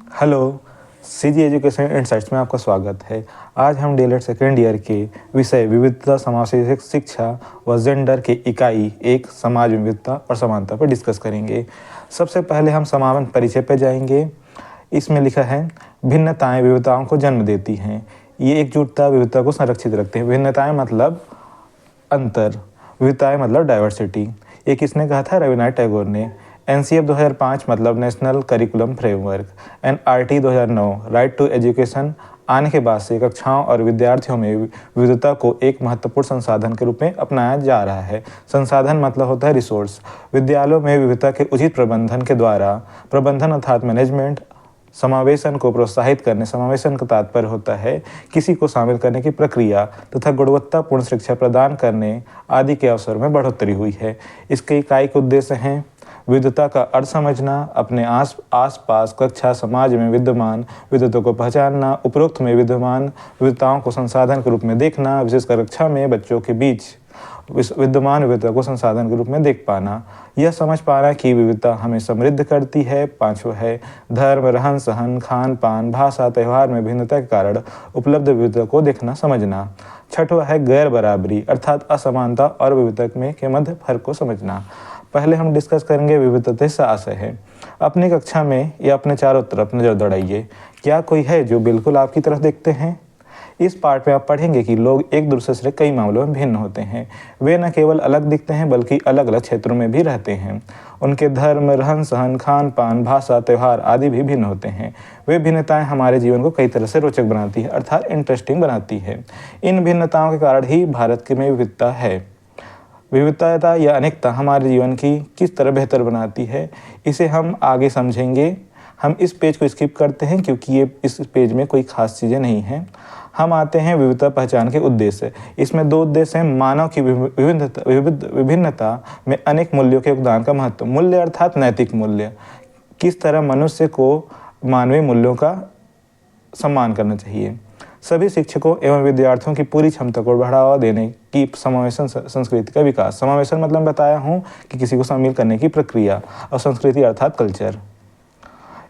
Hello, CG education insights में आपका स्वागत है। आज हम डीएलएड सेकेंड ईयर के विषय विविधता समावेशी शिक्षा व जेंडर के इकाई 1 समाज में विविधता और समानता पर डिस्कस करेंगे। सबसे पहले हम समावन परिचय पर जाएंगे। इसमें लिखा है, भिन्नताएं विविधताओं को जन्म देती हैं। ये एकजुटता विविधता को संरक्षित रखते हैं। भिन्नताएं मतलब अंतर, विविधताएं मतलब डाइवर्सिटी। ये किसने कहा था? रविन्द्रनाथ टैगोर ने। एनसीएफ 2005 मतलब national curriculum framework. NRT 2009 right to education आने के बाद से कक्षाओं और विद्यार्थियों में विविधता को एक महत्वपूर्ण संसाधन के रूप में अपनाया जा रहा है। संसाधन मतलब होता है रिसोर्स। विद्यालयों में विविधता के उचित प्रबंधन के द्वारा, प्रबंधन अर्थात मैनेजमेंट, समावेशन को प्रोत्साहित करने, समावेशन का तात्पर्य होता है किसी को शामिल करने की प्रक्रिया तथा गुणवत्तापूर्ण शिक्षा प्रदान करने आदि के अवसर में बढ़ोतरी हुई है। इसके इकाई के उद्देश्य हैं विविधता का अर्थ समझना, अपने आस-पास कक्षा समाज में विद्यमान विविधता को पहचानना, उपरोक्त में विद्यमान विविधताओं को संसाधन के रूप में देखना, विशेषकर कक्षा में बच्चों के बीच विद्यमान विविधता को संसाधन के रूप में देख पाना, यह समझ पाना कि विविधता हमें समृद्ध करती है। 5वां है धर्म, रहन सहन, खान पान, भाषा, त्यौहार में भिन्नता के कारण उपलब्ध विविधता को देखना समझना। 6वां है गैर बराबरी अर्थात असमानता और विविधता में के मध्य फर्क को समझना। पहले हम डिस्कस करेंगे विविधता से आशय है। अपनी कक्षा में या अपने चारों तरफ नजर दौड़ाइए। क्या कोई है जो बिल्कुल आपकी तरफ देखते हैं? इस पार्ट में आप पढ़ेंगे कि लोग एक दूसरे से कई मामलों में भिन्न होते हैं। वे न केवल अलग दिखते हैं बल्कि अलग अलग क्षेत्रों में भी रहते हैं। उनके धर्म, रहन सहन, खान पान, भाषा, त्यौहार आदि भी भिन्न होते हैं। वे भिन्नताएं हमारे जीवन को कई तरह से रोचक बनाती है अर्थात इंटरेस्टिंग बनाती है। इन भिन्नताओं के कारण ही भारत में विविधता है। विविधता या अनेकता हमारे जीवन की किस तरह बेहतर बनाती है, इसे हम आगे समझेंगे। हम इस पेज को स्किप करते हैं क्योंकि ये इस पेज में कोई खास चीज़ें नहीं हैं। हम आते हैं विविधता पहचान के उद्देश्य। इसमें 2 उद्देश्य हैं। मानव की विभिन्नता में अनेक मूल्यों के योगदान का महत्व। मूल्य अर्थात नैतिक मूल्य, किस तरह मनुष्य को मानवीय मूल्यों का सम्मान करना चाहिए। सभी शिक्षकों एवं विद्यार्थियों की पूरी क्षमता को बढ़ावा देने की समावेशन संस्कृति का विकास। समावेशन मतलब बताया हूँ कि किसी को शामिल करने की प्रक्रिया, और संस्कृति अर्थात कल्चर।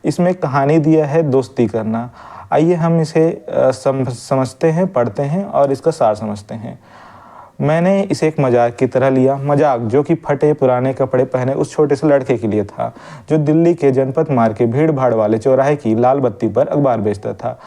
इसमें कहानी दिया है दोस्ती करना। आइए हम इसे समझते हैं, पढ़ते हैं और इसका सार समझते हैं। मैंने इसे एक मजाक की तरह लिया। मजाक जो कि फटे पुराने कपड़े पहने उस छोटे से लड़के के लिए था जो दिल्ली के जनपद मार्ग के भीड़ भाड़ वाले चौराहे की लाल बत्ती पर अखबार बेचता था।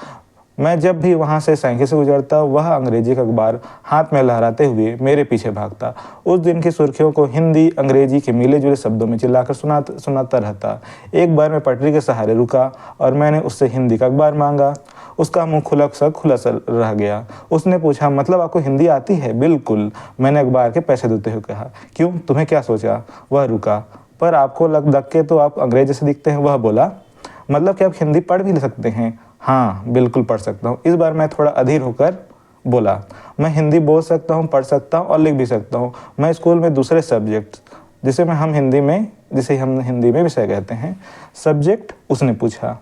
मैं जब भी वहाँ से साइकिल से गुजरता, वह अंग्रेजी का अखबार हाथ में लहराते हुए मेरे पीछे भागता। उस दिन की सुर्खियों को हिंदी अंग्रेजी के मिले जुले शब्दों में चिल्लाकर सुनाता रहता। एक बार मैं पटरी के सहारे रुका और मैंने उससे हिंदी का अखबार मांगा। उसका मुंह खुला सा रह गया। उसने पूछा, मतलब आपको हिंदी आती है? बिल्कुल, मैंने अखबार के पैसे देते हुए कहा। क्यों, तुम्हें क्या सोचा? वह रुका। पर आपको लग के तो आप अंग्रेज जैसे दिखते हैं। वह बोला, मतलब कि आप हिंदी पढ़ भी सकते हैं? हाँ, बिल्कुल पढ़ सकता हूँ। इस बार मैं थोड़ा अधीर होकर बोला, मैं हिंदी बोल सकता हूँ, पढ़ सकता हूँ और लिख भी सकता हूँ। मैं स्कूल में दूसरे सब्जेक्ट जिसे हम हिंदी में विषय कहते हैं, सब्जेक्ट। उसने पूछा।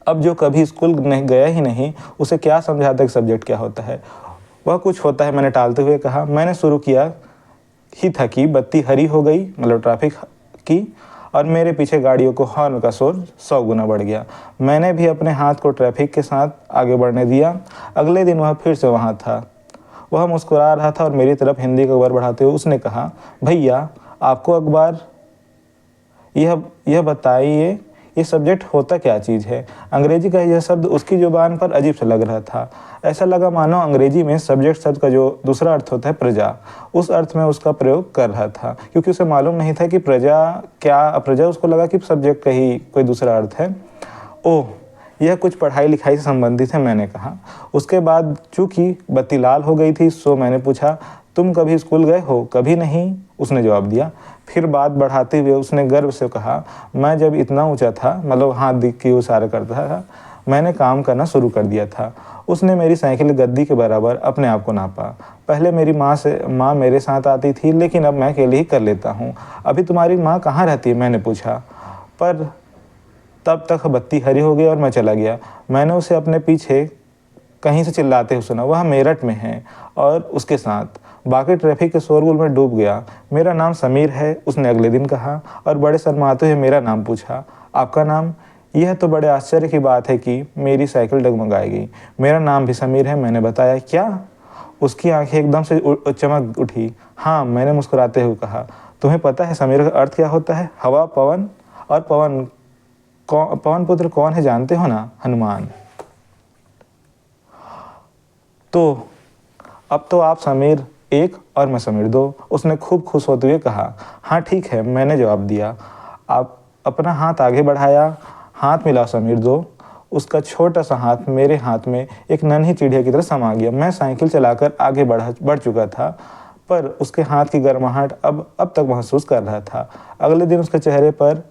अब जो कभी स्कूल नहीं गया ही नहीं, उसे क्या समझाता कि सब्जेक्ट क्या होता है? वह कुछ होता है, मैंने टालते हुए कहा। मैंने शुरू किया ही था कि बत्ती हरी हो गई, मतलब ट्रैफिक की, और मेरे पीछे गाड़ियों को हॉर्न का शोर 100 गुना बढ़ गया। मैंने भी अपने हाथ को ट्रैफिक के साथ आगे बढ़ने दिया। अगले दिन वह फिर से वहाँ था। वह मुस्कुरा रहा था और मेरी तरफ हिंदी का अखबार बढ़ाते हुए उसने कहा, भैया आपको अखबार, यह बताइए ये सब्जेक्ट होता क्या चीज़ है? अंग्रेजी का यह शब्द उसकी जुबान पर अजीब सा लग रहा था। ऐसा लगा मानो अंग्रेजी में सब्जेक्ट शब्द का जो दूसरा अर्थ होता है प्रजा, उस अर्थ में उसका प्रयोग कर रहा था, क्योंकि उसे मालूम नहीं था कि प्रजा उसको लगा कि सब्जेक्ट का ही कोई दूसरा अर्थ है। ओह, यह कुछ पढ़ाई लिखाई से संबंधित है, मैंने कहा। उसके बाद चूंकि बत्ती लाल हो गई थी, सो मैंने पूछा, तुम कभी स्कूल गए हो? कभी नहीं, उसने जवाब दिया। फिर बात बढ़ाते हुए उसने गर्व से कहा, मैं जब इतना ऊंचा था, मतलब हाथ दिख के इशारा करता था, मैंने काम करना शुरू कर दिया था। उसने मेरी साइकिल गद्दी के बराबर अपने आप को नापा। पहले मेरी माँ मेरे साथ आती थी, लेकिन अब मैं अकेले ही कर लेता हूँ। अभी तुम्हारी माँ कहाँ रहती है? मैंने पूछा। पर तब तक बत्ती हरी हो गई और मैं चला गया। मैंने उसे अपने पीछे कहीं से चिल्लाते हुए सुना, वह मेरठ में है और उसके साथ। बाकी ट्रैफिक के शोरगुल में डूब गया। मेरा नाम समीर है, उसने अगले दिन कहा और बड़े शर्माते हुए मेरा नाम पूछा। आपका नाम? यह तो बड़े आश्चर्य की बात है कि मेरी साइकिल डगमगाएगी। मेरा नाम भी समीर है, मैंने बताया। क्या? उसकी आंखें एकदम से चमक उठी। हाँ, मैंने मुस्कुराते हुए कहा। तुम्हें पता है समीर का अर्थ क्या होता है? हवा, पवन। और पवन पुत्र कौन है जानते हो ना? हनुमान। तो अब तो आप समीर 1 और मैं समीर 2, उसने खूब खुश होते हुए कहा। हाँ ठीक है, मैंने जवाब दिया। आप अपना हाथ आगे बढ़ाया। हाथ मिला समीर 2। उसका छोटा सा हाथ मेरे हाथ में एक नन्ही चिड़िया की तरह समा गया। मैं साइकिल चलाकर आगे बढ़ चुका था, पर उसके हाथ की गर्माहट अब तक महसूस कर रहा था। अगले दिन उसके चेहरे पर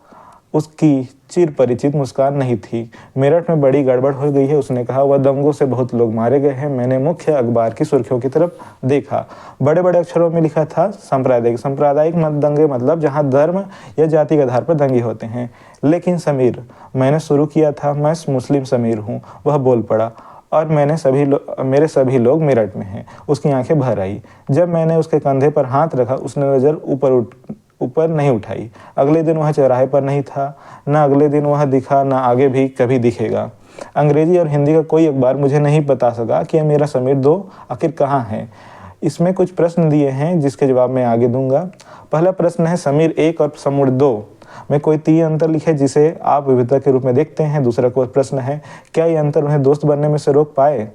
उसकी चिर परिचित मुस्कान नहीं थी। मेरठ में बड़ी गड़बड़ हो गई है, उसने कहा। वह दंगों से बहुत लोग मारे गए हैं। मैंने मुख्य अखबार की सुर्खियों की तरफ देखा। बड़े बड़े अक्षरों में लिखा था सांप्रदायिक दंगे, मतलब जहां धर्म या जाति के आधार पर दंगे होते हैं। लेकिन समीर, मैंने शुरू किया था, मैं मुस्लिम समीर हूँ, वह बोल पड़ा। और मेरे सभी लोग मेरठ में हैं। उसकी आंखें भर आई। जब मैंने उसके कंधे पर हाथ रखा, उसने नजर ऊपर नहीं उठाई। अगले दिन वह चौराहे पर नहीं था। न अगले दिन वह दिखा, न आगे भी कभी दिखेगा। अंग्रेजी और हिंदी का कोई अखबार मुझे नहीं बता सका कि मेरा समीर 2 आखिर कहाँ है। इसमें कुछ प्रश्न दिए हैं जिसके जवाब मैं आगे दूंगा। पहला प्रश्न है, समीर 1 और समीर 2 में कोई 3 अंतर लिखे जिसे आप विविधता के रूप में देखते हैं। दूसरा प्रश्न है, क्या ये अंतर उन्हें दोस्त बनने में से रोक पाए?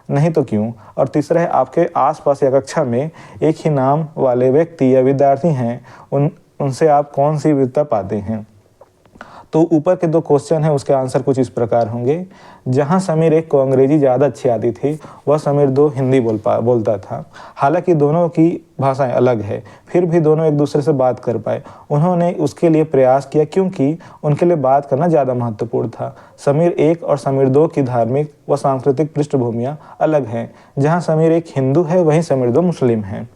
नहीं तो क्यों? और तीसरा है, आपके आसपास या कक्षा में एक ही नाम वाले व्यक्ति या विद्यार्थी हैं, उनसे आप कौन सी विविधता पाते हैं? तो ऊपर के 2 क्वेश्चन हैं, उसके आंसर कुछ इस प्रकार होंगे। जहां समीर 1 को अंग्रेजी ज़्यादा अच्छी आती थी, वह समीर 2 हिंदी बोलता था। हालांकि दोनों की भाषाएं अलग है, फिर भी दोनों एक दूसरे से बात कर पाए। उन्होंने उसके लिए प्रयास किया, क्योंकि उनके लिए बात करना ज़्यादा महत्वपूर्ण था। समीर 1 और समीर 2 की धार्मिक व सांस्कृतिक पृष्ठभूमियाँ अलग हैं। जहाँ समीर 1 हिंदू है, वहीं समीर 2 मुस्लिम है।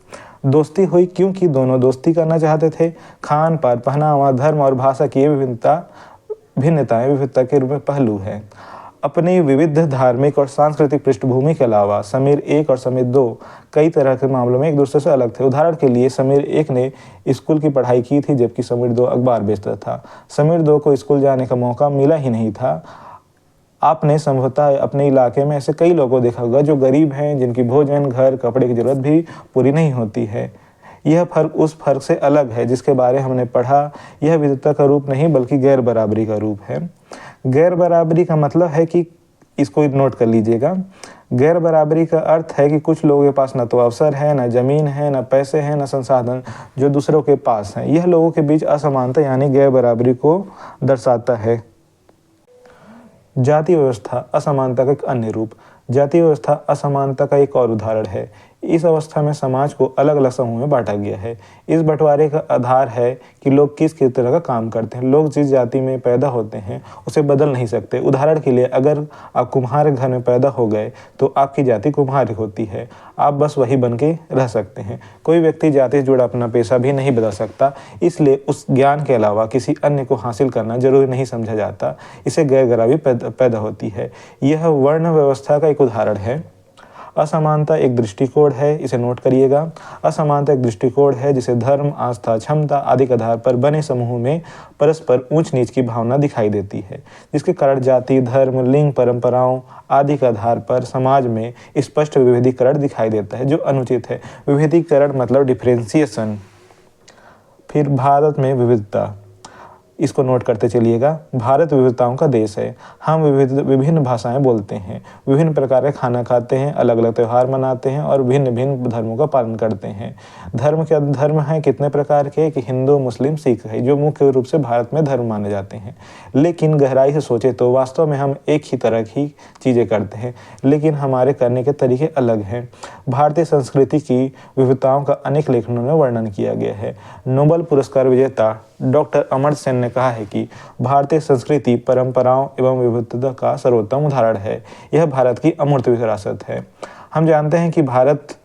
दोस्ती हुई क्योंकि दोनों दोस्ती करना चाहते थे। खान पान, पहनावा, धर्म और भाषा की भिन्नताएं विविधता के रूप में पहलू है। अपनी विविध धार्मिक और सांस्कृतिक पृष्ठभूमि के अलावा समीर 1 और समीर 2 कई तरह के मामलों में एक दूसरे से अलग थे। उदाहरण के लिए समीर 1 ने स्कूल की पढ़ाई की थी, जबकि समीर 2 अखबार बेचता था। समीर 2 को स्कूल जाने का मौका मिला ही नहीं था। आपने संभवतः अपने इलाके में ऐसे कई लोगों को देखा होगा जो गरीब हैं, जिनकी भोजन, घर, कपड़े की जरूरत भी पूरी नहीं होती है। यह फर्क उस फर्क से अलग है जिसके बारे हमने पढ़ा। यह विविधता का रूप नहीं, बल्कि गैर बराबरी का रूप है। गैर बराबरी का मतलब है कि, इसको नोट कर लीजिएगा, गैर बराबरी का अर्थ है कि कुछ लोगों के पास न तो अवसर है, न जमीन है, न पैसे हैं, न संसाधन जो दूसरों के पास हैं। यह लोगों के बीच असमानता यानी गैर बराबरी को दर्शाता है। जाति व्यवस्था असमानता का एक अन्य रूप। जाति व्यवस्था असमानता का एक और उदाहरण है। इस अवस्था में समाज को अलग अलग समूह में बांटा गया है। इस बंटवारे का आधार है कि लोग किस तरह का काम करते हैं। लोग जिस जाति में पैदा होते हैं उसे बदल नहीं सकते। उदाहरण के लिए, अगर आप कुम्हार घर में पैदा हो गए तो आपकी जाति कुम्हार होती है। आप बस वही बन के रह सकते हैं। कोई व्यक्ति जाति से जुड़ा अपना पेशा भी नहीं बदल सकता, इसलिए उस ज्ञान के अलावा किसी अन्य को हासिल करना जरूरी नहीं समझा जाता। इसे गैर बराबरी पैदा होती है। यह वर्ण व्यवस्था का एक उदाहरण है। असमानता एक दृष्टिकोण है, इसे नोट करिएगा। असमानता एक दृष्टिकोण है जिसे धर्म, आस्था, क्षमता आदि के आधार पर बने समूह में परस्पर ऊंच नीच की भावना दिखाई देती है, जिसके कारण जाति, धर्म, लिंग, परंपराओं आदि के आधार पर समाज में स्पष्ट विभेदीकरण दिखाई देता है, जो अनुचित है। विभेदीकरण मतलब डिफरेंशिएशन। फिर भारत में विविधता, इसको नोट करते चलिएगा। भारत विविधताओं का देश है। हम विभिन्न भाषाएं बोलते हैं, विभिन्न प्रकार के खाना खाते हैं, अलग अलग त्यौहार मनाते हैं और भिन्न भिन्न धर्मों का पालन करते हैं। धर्म हैं कितने प्रकार के कि हिंदू, मुस्लिम, सिख है, जो मुख्य रूप से भारत में धर्म माने जाते हैं। लेकिन गहराई से सोचे तो वास्तव में हम एक ही तरह की चीज़ें करते हैं, लेकिन हमारे करने के तरीके अलग हैं। भारतीय संस्कृति की विविधताओं का अनेक लेखनों में वर्णन किया गया है। नोबेल पुरस्कार विजेता डॉक्टर अमर्त्य सेन ने कहा है कि भारतीय संस्कृति परंपराओं एवं विविधता का सर्वोत्तम उदाहरण है। यह भारत की अमूर्त विरासत है। हम जानते हैं कि भारत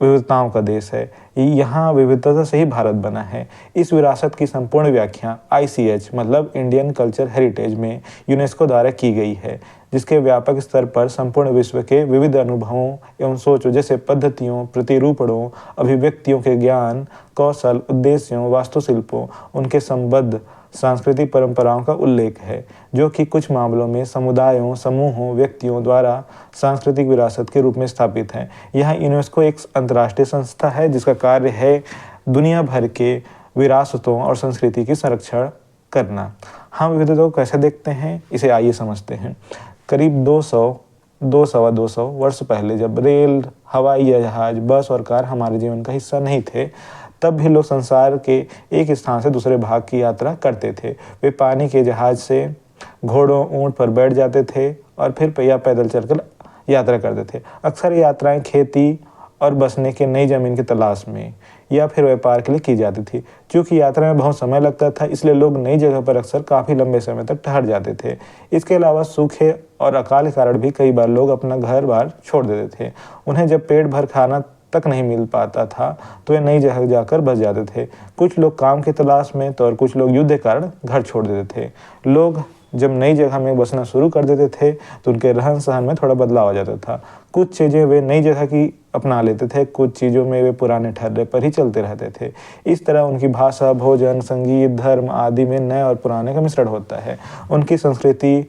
विविधताओं का देश है। यहाँ विविधता से ही भारत बना है। इस विरासत की संपूर्ण व्याख्या ICH मतलब इंडियन कल्चर हेरिटेज में यूनेस्को द्वारा की गई है, जिसके व्यापक स्तर पर संपूर्ण विश्व के विविध अनुभवों एवं सोचों जैसे पद्धतियों, प्रतिरूपणों, अभिव्यक्तियों के ज्ञान, कौशल, उद्देश्यों, वास्तुशिल्पों, उनके संबद्ध सांस्कृतिक परंपराओं का उल्लेख है, जो कि कुछ मामलों में समुदायों, समूहों, व्यक्तियों द्वारा सांस्कृतिक विरासत के रूप में स्थापित है। यह यूनेस्को एक अंतर्राष्ट्रीय संस्था है जिसका कार्य है दुनिया भर के विरासतों और संस्कृति की संरक्षण करना। हम विविधता को कैसे देखते हैं, इसे आइए समझते हैं। करीब 200 वर्ष पहले जब रेल, हवाई जहाज, बस और कार हमारे जीवन का हिस्सा नहीं थे, तब भी लोग संसार के एक स्थान से दूसरे भाग की यात्रा करते थे। वे पानी के जहाज से घोड़ों, ऊंट पर बैठ जाते थे और फिर या पैदल चलकर यात्रा करते थे। अक्सर यात्राएं खेती और बसने के नई जमीन की तलाश में या फिर व्यापार के लिए की जाती थी। क्योंकि यात्रा में बहुत समय लगता था, इसलिए लोग नई जगह पर अक्सर काफ़ी लंबे समय तक ठहर जाते थे। इसके अलावा सूखे और अकाल के कारण भी कई बार लोग अपना घर बार छोड़ देते थे। उन्हें जब पेट भर खाना तक नहीं मिल पाता था तो वे नई जगह जाकर बस जाते थे। कुछ लोग काम की तलाश में तो और कुछ लोग युद्ध के कारण घर छोड़ देते थे। लोग जब नई जगह में बसना शुरू कर देते थे तो उनके रहन सहन में थोड़ा बदलाव आ जाता था। कुछ चीज़ें वे नई जगह की अपना लेते थे, कुछ चीज़ों में वे पुराने ठर्रे पर ही चलते रहते थे। इस तरह उनकी भाषा, भोजन, संगीत, धर्म आदि में नए और पुराने का मिश्रण होता है। उनकी संस्कृति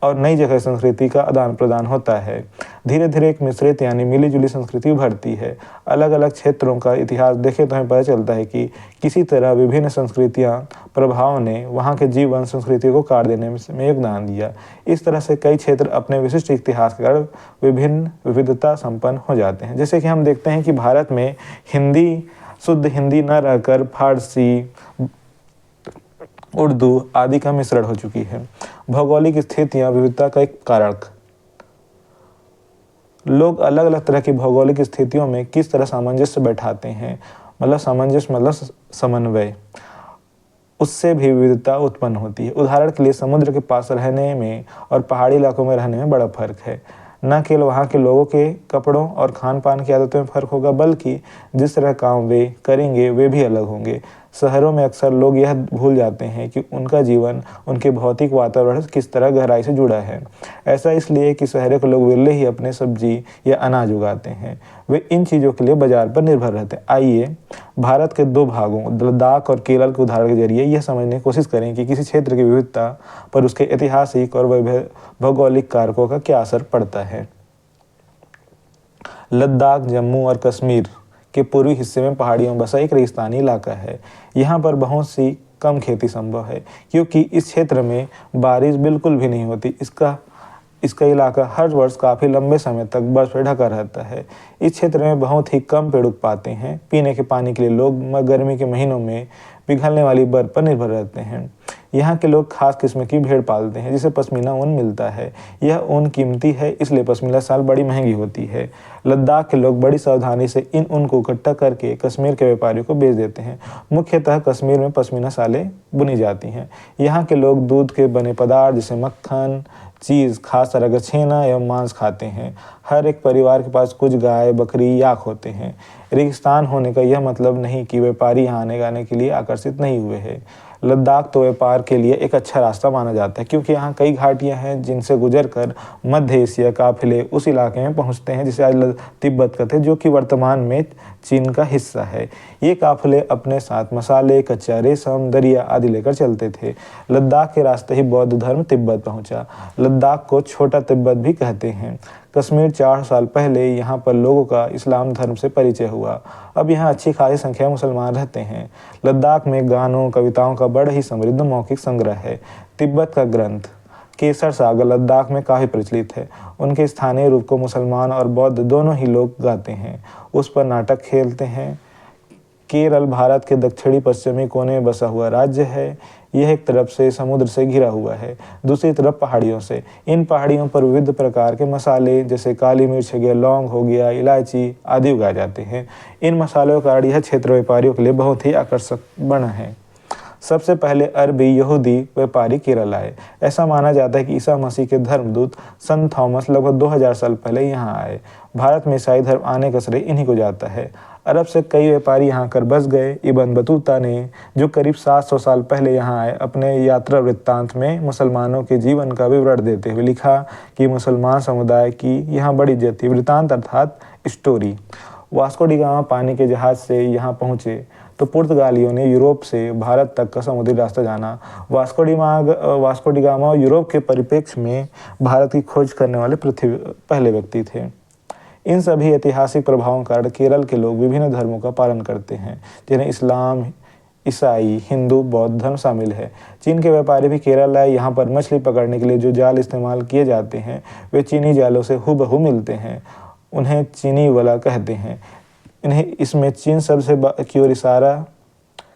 और नई जगह संस्कृति का आदान प्रदान होता है। धीरे धीरे एक मिश्रित यानी मिली जुली संस्कृति उभरती है। अलग अलग क्षेत्रों का इतिहास देखें तो हमें पता चलता है कि किसी तरह विभिन्न संस्कृतियां प्रभाव ने वहां के जीवन संस्कृति को काट देने में योगदान दिया। इस तरह से कई क्षेत्र अपने विशिष्ट इतिहास के कारण विभिन्न विविधता संपन्न हो जाते हैं। जैसे कि हम देखते हैं कि भारत में शुद्ध हिंदी न रहकर फारसी, उर्दू आदि का मिश्रण हो चुकी है। भौगोलिक स्थितियां विविधता का एक कारक। लोग अलग अलग तरह की भौगोलिक स्थितियों में किस तरह सामंजस्य बैठाते हैं, सामंजस्य मतलब समन्वय, उससे भी विविधता उत्पन्न होती है। उदाहरण के लिए समुद्र के पास रहने में और पहाड़ी इलाकों में रहने में बड़ा फर्क है। न केवल वहाँ के लोगों के कपड़ों और खान पान की आदतों में फ़र्क होगा, बल्कि जिस तरह काम वे करेंगे वे भी अलग होंगे। शहरों में अक्सर लोग यह भूल जाते हैं कि उनका जीवन उनके भौतिक वातावरण से किस तरह गहराई से जुड़ा है। ऐसा इसलिए कि शहरों के लोग विरले ही अपने सब्जी या अनाज उगाते हैं। वे इन चीज़ों के लिए बाजार पर निर्भर रहते हैं। आइए भारत के दो भागों लद्दाख और केरल के उदाहरण के जरिए यह समझने की कोशिश करें कि किसी क्षेत्र की विविधता पर उसके ऐतिहासिक और भौगोलिक कारकों का क्या असर पड़ता है। लद्दाख जम्मू और कश्मीर के पूर्वी हिस्से में पहाड़ियों में बसा एक रेगिस्तानी इलाका है। यहाँ पर बहुत सी कम खेती संभव है क्योंकि इस क्षेत्र में बारिश बिल्कुल भी नहीं होती। इसका इलाका हर वर्ष काफ़ी लंबे समय तक बर्फ से ढका रहता है। इस क्षेत्र में बहुत ही कम पेड़ उग पाते हैं। पीने के पानी के लिए लोग गर्मी के महीनों में पिघलने वाली बर्फ पर निर्भर रहते हैं। यहाँ के लोग खास किस्म की भेड़ पालते हैं जिसे पश्मीना ऊन मिलता है। यह ऊन कीमती है, इसलिए पश्मीना शाल बड़ी महंगी होती है। लद्दाख के लोग बड़ी सावधानी से इन ऊन को इकट्ठा करके कश्मीर के व्यापारियों को बेच देते हैं। मुख्यतः कश्मीर में पश्मीना शालें बुनी जाती हैं। यहाँ के लोग दूध के बने पदार्थ जैसे मक्खन, चीज़, खास तरह का छेना एवं मांस खाते हैं। हर एक परिवार के पास कुछ गाय, बकरी, याक होते हैं। रेगिस्तान होने का यह मतलब नहीं कि व्यापारी यहाँ आने जाने के लिए आकर्षित नहीं हुए हैं। लद्दाख तो व्यापार के लिए एक अच्छा रास्ता माना जाता है क्योंकि यहाँ कई घाटियाँ हैं जिनसे गुजरकर मध्य एशिया काफिले उस इलाके में पहुँचते हैं जिसे आज तिब्बत कहते हैं, जो कि वर्तमान में चीन का हिस्सा है। ये काफिले अपने साथ मसाले, कच्चा रेशम, दरिया आदि लेकर चलते थे। लद्दाख के रास्ते ही बौद्ध धर्म तिब्बत पहुँचा। लद्दाख को छोटा तिब्बत भी कहते हैं। कश्मीर 4 साल पहले यहाँ पर लोगों का इस्लाम धर्म से परिचय हुआ। अब यहाँ अच्छी खासी संख्या में मुसलमान रहते हैं। लद्दाख में गानों, कविताओं का बड़ा ही समृद्ध मौखिक संग्रह है। तिब्बत का ग्रंथ केसर सागर लद्दाख में काफ़ी प्रचलित है। उनके स्थानीय रूप को मुसलमान और बौद्ध दोनों ही लोग गाते हैं, उस पर नाटक खेलते हैं। केरल भारत के दक्षिणी पश्चिमी कोने में बसा हुआ राज्य है। यह एक तरफ से समुद्र से घिरा हुआ है, दूसरी तरफ पहाड़ियों से। इन पहाड़ियों पर विविध प्रकार के मसाले जैसे काली मिर्च हो गया, लौंग हो गया, इलायची आदि उगाए जाते हैं। इन मसालों का यह क्षेत्र व्यापारियों के लिए बहुत ही आकर्षक बना है। सबसे पहले अरबी यहूदी व्यापारी केरल आए। ऐसा माना जाता है कि ईसा मसीह के धर्मदूत संत थॉमस लगभग 2000 साल पहले यहाँ आए। भारत में ईसाई धर्म आने का श्रेय इन्हीं को जाता है। अरब से कई व्यापारी यहाँ कर बस गए। इब्न बतूता ने, जो करीब 700 साल पहले यहाँ आए, अपने यात्रा वृत्तांत में मुसलमानों के जीवन का विवरण देते हुए लिखा कि मुसलमान समुदाय की यहाँ बड़ी इज्जत थी। वृत्तांत अर्थात स्टोरी। वास्को डी गामा पानी के जहाज से यहाँ पहुँचे तो पुर्तगालियों ने यूरोप से भारत तक का समुद्री रास्ता जाना। वास्को डी गामा यूरोप के परिप्रेक्ष्य में भारत की खोज करने वाले पृथ्वी पहले व्यक्ति थे। इन सभी ऐतिहासिक प्रभावों के कारण केरल के लोग विभिन्न धर्मों का पालन करते हैं, जिन्हें इस्लाम, ईसाई, हिंदू, बौद्ध धर्म शामिल है। चीन के व्यापारी भी केरल आए। यहाँ पर मछली पकड़ने के लिए जो जाल इस्तेमाल किए जाते हैं वे चीनी जालों से हूबहू मिलते हैं। उन्हें चीनी वला कहते हैं। इन्हें इसमें चीन सबसे की ओर इशारा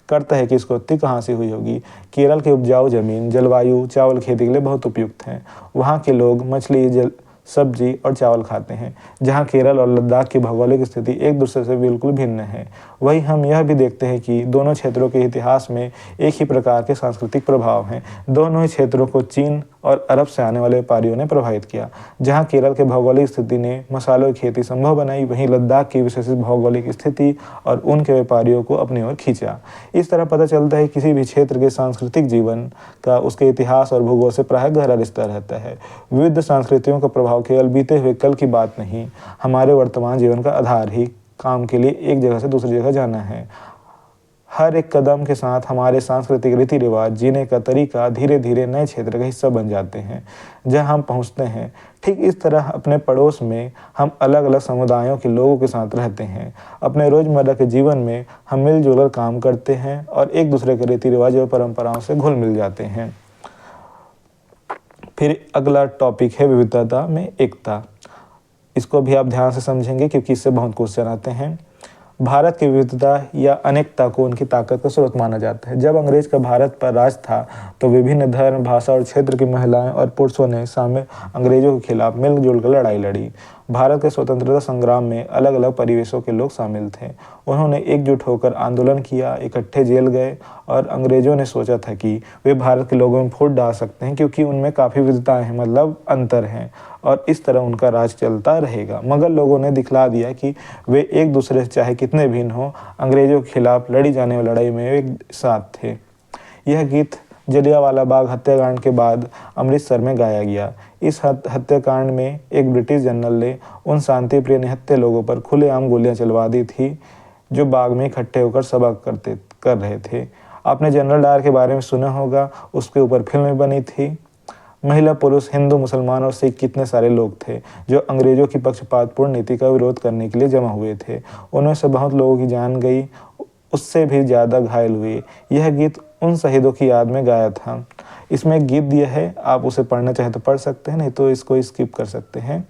करता है कि इसकी उत्पत्ति कहाँ से हुई होगी। केरल की उपजाऊ जमीन, जलवायु चावल खेती के लिए बहुत उपयुक्त हैं। वहाँ के लोग मछली, सब्जी और चावल खाते हैं। जहाँ केरल और लद्दाख की भौगोलिक स्थिति एक दूसरे से बिल्कुल भिन्न है, वहीं हम यह भी देखते हैं कि दोनों क्षेत्रों के इतिहास में एक ही प्रकार के सांस्कृतिक प्रभाव हैं। दोनों ही क्षेत्रों को चीन और अरब से आने वाले व्यापारियों ने प्रभावित किया। जहाँ केरल के भौगोलिक स्थिति ने मसालों की खेती संभव बनाई, वहीं लद्दाख की विशेष भौगोलिक स्थिति और उनके व्यापारियों को अपनी ओर खींचा। इस तरह पता चलता है कि किसी भी क्षेत्र के सांस्कृतिक जीवन का उसके इतिहास और भूगोल से प्रायः गहरा रिश्ता रहता है। विविध संस्कृतियों का प्रभाव केवल बीते हुए कल की बात नहीं, हमारे वर्तमान जीवन का आधार ही काम के लिए एक जगह से दूसरी जगह जाना है। हर एक कदम के साथ हमारे सांस्कृतिक रीति रिवाज, जीने का तरीका धीरे धीरे नए क्षेत्र का हिस्सा बन जाते हैं जहां हम पहुंचते हैं। ठीक इस तरह अपने पड़ोस में हम अलग अलग समुदायों के लोगों के साथ रहते हैं। अपने रोजमर्रा के जीवन में हम मिलजुल कर काम करते हैं और एक दूसरे के रीति रिवाज और परंपराओं से घुल मिल जाते हैं। फिर अगला टॉपिक है विविधता में एकता। इसको भी आप ध्यान से समझेंगे क्योंकि इससे बहुत क्वेश्चन आते हैं। भारत की विविधता या अनेकता को उनकी ताकत का स्रोत माना जाता है। जब अंग्रेज का भारत पर राज था तो विभिन्न धर्म, भाषा और क्षेत्र की महिलाएं और पुरुषों ने सामने अंग्रेजों के खिलाफ मिलजुल कर लड़ाई लड़ी। भारत के स्वतंत्रता संग्राम में अलग अलग परिवेशों के लोग शामिल थे। उन्होंने एकजुट होकर आंदोलन किया, इकट्ठे जेल गए और अंग्रेजों ने सोचा था कि वे भारत के लोगों में फूट डाल सकते हैं क्योंकि उनमें काफ़ी विविधताएं हैं, मतलब अंतर हैं, और इस तरह उनका राज चलता रहेगा। मगर लोगों ने दिखला दिया कि वे एक दूसरे से चाहे कितने भिन्न हों, अंग्रेजों के खिलाफ लड़ी जाने वाली लड़ाई में एक साथ थे। यह गीत जलियांवाला बाग हत्याकांड के बाद अमृतसर में गाया गया। इस हत्याकांड में एक ब्रिटिश जनरल ने उन शांतिप्रिय निहत्थे लोगों पर खुलेआम गोलियां चलवा दी थी जो बाग में इकट्ठे होकर सभा कर रहे थे। आपने जनरल डायर के बारे में सुना होगा, उसके ऊपर फिल्में बनी थी। महिला, पुरुष, हिंदू, मुसलमान और सिख कितने सारे लोग थे जो अंग्रेजों की पक्षपातपूर्ण नीति का विरोध करने के लिए जमा हुए थे। उनमें से बहुत लोगों की जान गई, उससे भी ज़्यादा घायल हुए। यह गीत उन शहीदों की याद में गाया था। इसमें एक गीत दिया है, आप उसे पढ़ना चाहें तो पढ़ सकते हैं, नहीं तो इसको स्किप कर सकते हैं।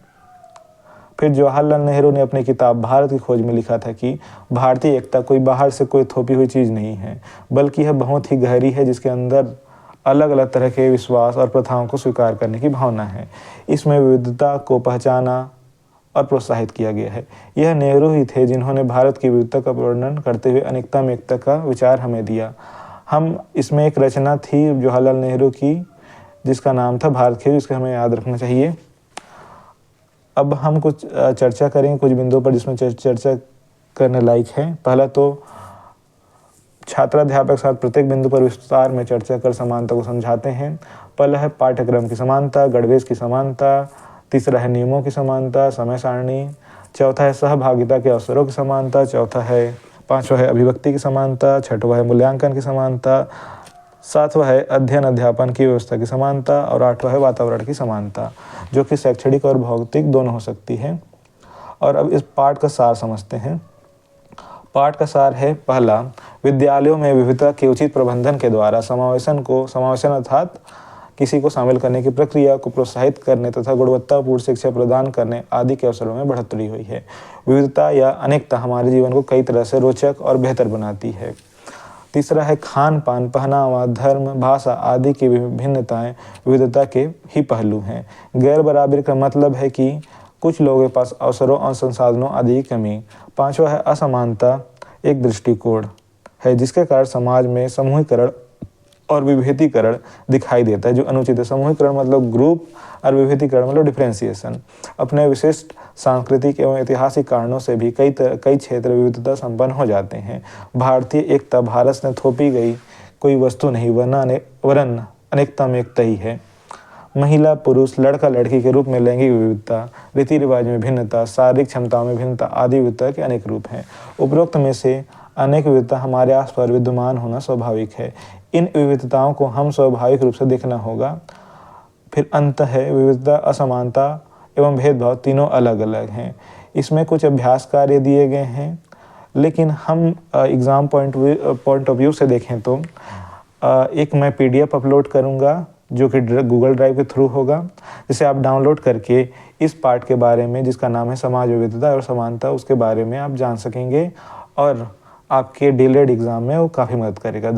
फिर जवाहरलाल नेहरू ने अपनी किताब भारत की खोज में लिखा था कि भारतीय एकता कोई बाहर से कोई थोपी हुई चीज़ नहीं है, बल्कि यह बहुत ही गहरी है, जिसके अंदर अलग अलग तरह के विश्वास और प्रथाओं को स्वीकार करने की भावना है। इसमें विविधता को पहचाना और प्रोत्साहित किया गया है। यह नेहरू ही थे जिन्होंने भारत की विविधता का वर्णन करते हुए अनेकता में एकता का विचार हमें दिया। हम इसमें एक रचना थी जवाहरलाल नेहरू की जिसका नाम था भारत खेल, जिसका हमें याद रखना चाहिए। अब हम कुछ चर्चा करेंगे कुछ बिंदुओं पर जिसमें चर्चा करने लायक है। पहला तो छात्राध्यापक साथ प्रत्येक बिंदु पर विस्तार में चर्चा कर समानता को समझाते हैं। पहला है पाठ्यक्रम की समानता, गणवेश की समानता। तीसरा है नियमों की समानता, समय सारणी। चौथा है सहभागिता के अवसरों की समानता। पांचवा है अभिव्यक्ति की समानता। छठवां है मूल्यांकन की समानता। सातवां है अध्ययन अध्यापन की व्यवस्था की समानता। और आठवां है वातावरण की समानता, जो कि शैक्षणिक और भौतिक दोनों हो सकती है। और अब इस पाठ का सार समझते हैं। पाठ का सार है, पहला, विद्यालयों में विविधता के उचित प्रबंधन के द्वारा समावेशन अर्थात किसी को शामिल करने की प्रक्रिया को प्रोत्साहित करने तथा गुणवत्तापूर्ण शिक्षा प्रदान करने आदि के अवसरों में बढ़ोतरी हुई है। विविधता या अनेकता हमारे जीवन को कई तरह से रोचक और बेहतर बनाती है। तीसरा है खान पान, पहनावा, धर्म, भाषा आदि की विभिन्नताएं विविधता के ही पहलू हैं। गैर बराबरी का मतलब है कि कुछ लोगों के पास अवसरों और संसाधनों आदि की कमी। पांचवा है असमानता, एक दृष्टिकोण है जिसके कारण समाज में समूहीकरण और विभेदीकरण दिखाई देता है, जो अनुचित है। समूहीकरण मतलब ग्रुप और विभेदीकरण मतलब डिफरेंशिएशन। अपने विशिष्ट सांस्कृतिक एवं ऐतिहासिक कारणों से भी कई क्षेत्र विविधता संपन्न हो जाते हैं। भारतीय एकता भारत में थोपी गई कोई वस्तु नहीं, वरन अनेकता में एकता ही है। महिला, पुरुष, लड़का, लड़की के रूप में लैंगिक विविधता, रीति रिवाज में भिन्नता, शारीरिक क्षमताओं में भिन्नता आदि विविधता के अनेक रूप हैं। उपरोक्त में से अनेक विविधता हमारे आसपास विद्यमान होना स्वाभाविक है। इन विविधताओं को हम स्वाभाविक रूप से देखना होगा। फिर अंत है विविधता, असमानता एवं भेदभाव तीनों अलग अलग हैं। इसमें कुछ अभ्यास कार्य दिए गए हैं, लेकिन हम एग्ज़ाम पॉइंट ऑफ व्यू से देखें तो एक मैं PDF अपलोड करूँगा जो कि गूगल ड्राइव के थ्रू होगा, जिसे आप डाउनलोड करके इस पार्ट के बारे में, जिसका नाम है समाज विविधता और समानता, उसके बारे में आप जान सकेंगे और आपके डीएलएड एग्ज़ाम में वो काफ़ी मदद करेगा।